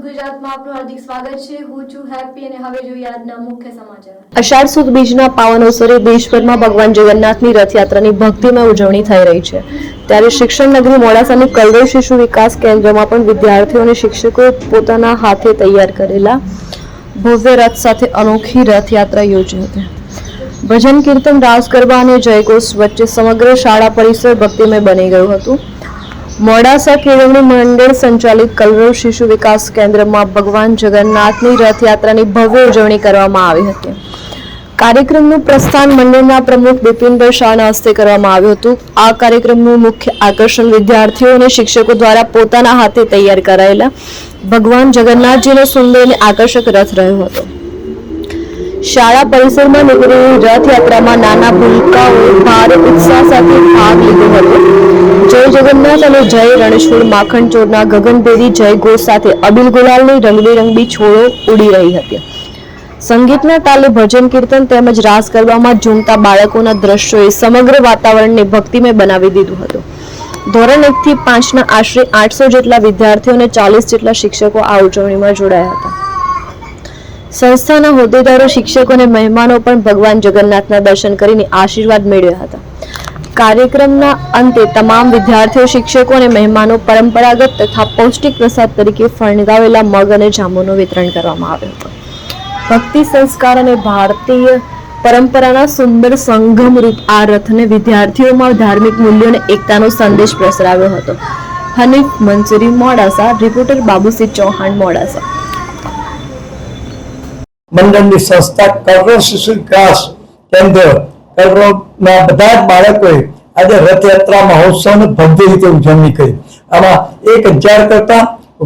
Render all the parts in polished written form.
ગુજરાતમાં આપનું હાર્દિક સ્વાગત છે। હું છું હેપી અને હવે જોઈએ આજના મુખ્ય સમાચાર। અષાઢ સુદ બીજના પાવન અવસરે દેશભરમાં ભગવાન જગન્નાથની રથયાત્રાની ભક્તિમય ઉજવણી થઈ રહી છે। ત્યારે શિક્ષણ નગરી મોડાસાની કલરવ શિશુ વિકાસ કેન્દ્રમાં પણ વિદ્યાર્થીઓ અને શિક્ષકોએ પોતાના હાથે તૈયાર કરેલા ભવ્ય રથ સાથે અનોખી રથયાત્રા યોજી હતી। ભજન કીર્તન રાસ ગરબા અને જયઘોષ વચ્ચે સમગ્ર શાળા પરિસર ભક્તિમય બની ગયું હતું। મોડાસા કેળવણી મંડળ સંચાલિત કલરવ શિશુ વિકાસ કેન્દ્રમાં ભગવાન જગન્નાથની રથયાત્રાની ભવ્ય ઉજવણી કરવામાં આવી હતી। કાર્યક્રમનું પ્રસ્થાન મંડળના પ્રમુખ બિપિનભાઈ શાહના હસ્તે કરવામાં આવ્યું હતું। આ કાર્યક્રમનું મુખ્ય આકર્ષણ વિદ્યાર્થીઓ અને શિક્ષકો દ્વારા પોતાના હાથે તૈયાર કરાયેલા ભગવાન જગન્નાથજીનો સુંદર અને આકર્ષક રથ રહ્યો હતો। શાળા પરિસરમાં નીકળેલી રથયાત્રામાં નાના ભૂલકાઓએ ભારે ઉત્સાહ સાથે ભાગ લીધો હતો। જય જગન્નાથ અને જય રણછોડ માખણ ચોરના ગગનભેદી જય ઘોષ સાથે અબીલ ગુલાલની રંગબેરંગી છોડો ઉડી રહી હતી। સંગીતના તાલે ભજન કીર્તન તેમજ રાસ ગરબામાં ઝૂમતા બાળકોના દ્રશ્યોએ સમગ્ર વાતાવરણને ભક્તિમય બનાવી દીધું હતું। ધોરણ 1 થી 5ના આશરે 800 જેટલા વિદ્યાર્થીઓ અને 40 જેટલા શિક્ષકો આ ઉજવણીમાં જોડાયા હતા। સંસ્થાના હોદ્દેદારો, શિક્ષકો અને મહેમાનો પણ ભગવાન જગન્નાથના દર્શન કરીને આશીર્વાદ મેળવ્યા હતા। કાર્યક્રમના અંતે તમામ વિદ્યાર્થીઓ, શિક્ષકો અને મહેમાનો પરંપરાગત તથા પૌષ્ટિક પ્રસાદ તરીકે ફણગાવેલા મગ અને જાંબુનું વિતરણ કરવામાં આવ્યું હતું। ભક્તિ, સંસ્કાર અને ભારતીય પરંપરાના સુંદર સંગમ રૂપ આ રથને વિદ્યાર્થીઓમાં ધાર્મિક મૂલ્યો અને એકતાનો સંદેશ પ્રસરાવ્યો હતો। હનીફ મંસૂરી, મોડાસા। રિપોર્ટર બાબુસિંહ ચૌહાણ, મોડાસા। મંડળની સંસ્થા કલરવ શિશુ વિકાસ કેન્દ્ર કલરવના બધા જ બાળકોએ આજે રથયાત્રા મહોત્સવની ભવ્ય રીતે ઉજવણી કરી। આમાં 1000 કરતા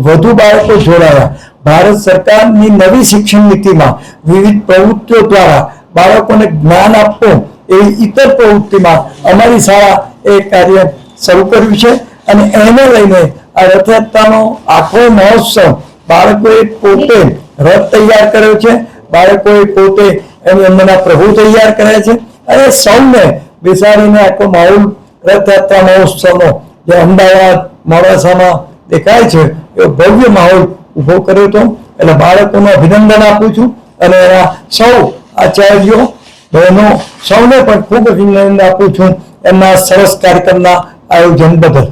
વધુ બાળકો જોડાયા। ભારત સરકારની નવી શિક્ષણ નીતિમાં વિવિધ પ્રવૃત્તિઓ દ્વારા બાળકોને જ્ઞાન આપવું એવી ઇતર પ્રવૃત્તિમાં અમારી શાળા એ કાર્ય શરૂ કર્યું છે અને એને લઈને આ રથયાત્રાનો આખો મહોત્સવ બાળકોએ પોતે રથ તૈયાર કર્યો છે। બાળકોએ પોતે એની અંદરના પ્રભુ તૈયાર કર્યા છે અને સૌને બેસાડીને આખો માહોલ રથયાત્રા મહોત્સવનો જે અમદાવાદ મોડાસામાં દેખાય છે એવો ભવ્ય માહોલ ઊભો કર્યો હતો। એટલે બાળકોનું અભિનંદન આપું છું અને એના સૌ આચાર્યો, બહેનો સૌને પણ ખૂબ અભિનંદન આપું છું એમના સરસ કાર્યક્રમના આયોજન બદલ।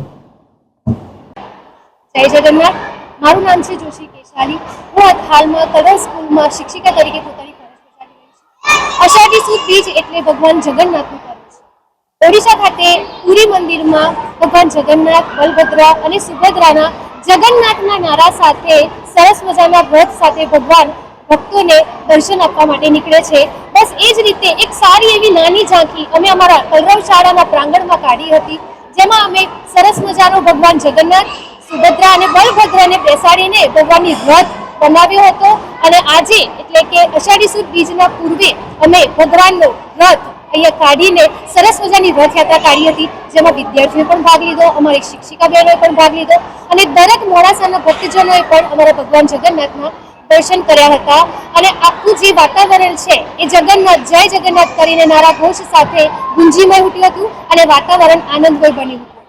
જય જગન્નાથ। મારું નામ છે જોશી કેશાલી। હું હાલમાં કલરવ સ્કૂલમાં શિક્ષિકા તરીકે પોતાની ફરજ બજાવી રહી છું। અષાઢી સુદ બીજ એટલે ભગવાન જગન્નાથનું પર્વ છે। ઓડિશા ખાતે પુરી મંદિરમાં ભગવાન જગન્નાથ, બલભદ્ર અને સુભદ્રાના જગન્નાથના નારા સાથે સરસ મજાના રથ સાથે ભગવાન ભક્તોને દર્શન આપવા માટે નીકળે છે। બસ એ જ રીતે એક સારી એવી નાની ઝાંખી અમે અમારા કલરવ શાળાના પ્રાંગણમાં કાઢી હતી, જેમાં અમે સરસ મજાનો ભગવાન જગન્નાથ, સુભદ્રા અને બલભદ્રને બેસાડીને ભગવાનની રથ બનાવ્યો હતો અને આજે એટલે કે અષાઢી સુદ બીજના પૂર્વે અમે ભગવાનનો રથ અહીંયા કાઢીને સરસ મજાની રથયાત્રા કાઢી હતી, જેમાં વિદ્યાર્થીઓએ પણ ભાગ લીધો, અમારી શિક્ષિકા બહેનોએ પણ ભાગ લીધો અને દરેક મોડાસાના ભક્તજનોએ પણ અમારા ભગવાન જગન્નાથના દર્શન કર્યા હતા। અને આખું જે વાતાવરણ છે એ જગન્નાથ જય જગન્નાથ કરીને નારા ઘોષ સાથે ગુંજીમય ઉઠ્યું હતું અને વાતાવરણ આનંદમય બન્યું હતું।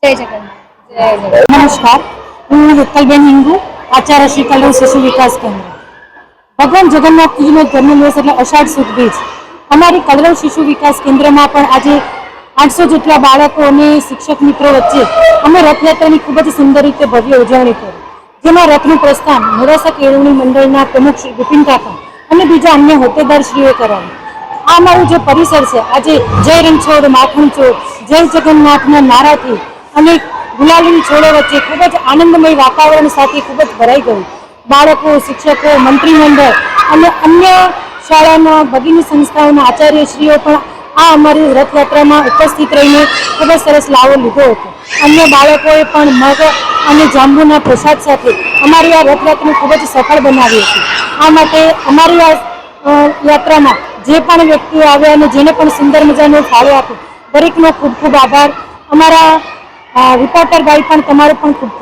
જય જગન્નાથ। નમસ્કાર, હું વિઠ્ઠલબેન હિંગુ, આચાર્ય શ્રી કલરવ શિશુ વિકાસ કેન્દ્ર। ભગવાન જગન્નાથજીનો જન્મદિવસ એટલે અષાઢ સુદ બીજ। અમારી કલરવ શિશુ વિકાસ કેન્દ્રમાં પણ આજે 800 જેટલા બાળકો અને શિક્ષક મિત્રો વચ્ચે અમે રથયાત્રાની ખૂબ જ સુંદર રીતે ભવ્ય ઉજવણી કરી, જેમાં રથનું પ્રસ્થાન મોડાસા કેળવણી મંડળના પ્રમુખ શ્રી બિપિન કાકા અને બીજા અન્ય હોદ્દેદારશ્રીઓએ કરાવ્યું। આ અમારું જે પરિસર છે આજે જય રણછોડ માખણ ચોર, જય જગન્નાથના નારાથી અને ગુલાલની છોડો વચ્ચે ખૂબ જ આનંદમય વાતાવરણ સાથે ખૂબ જ ભરાઈ ગયું। બાળકો, શિક્ષકો, મંત્રીમંડળ અને અન્ય શાળાના ભગીની સંસ્થાઓના આચાર્યશ્રીઓ પણ આ અમારી રથયાત્રામાં ઉપસ્થિત રહીને ખૂબ જ સરસ લાવો લીધો હતો। અન્ય બાળકોએ પણ મગ અને જાંબુના પ્રસાદ સાથે અમારી આ રથયાત્રાને ખૂબ જ સફળ બનાવી હતી। આ માટે અમારી આ યાત્રામાં જે પણ વ્યક્તિઓ આવ્યા અને જેને પણ સુંદર મજાનો ફાળો આપ્યો દરેકનો ખૂબ ખૂબ આભાર। અમારા રિપોર્ટર ભાઈ પણ તમારો પણ ખૂબ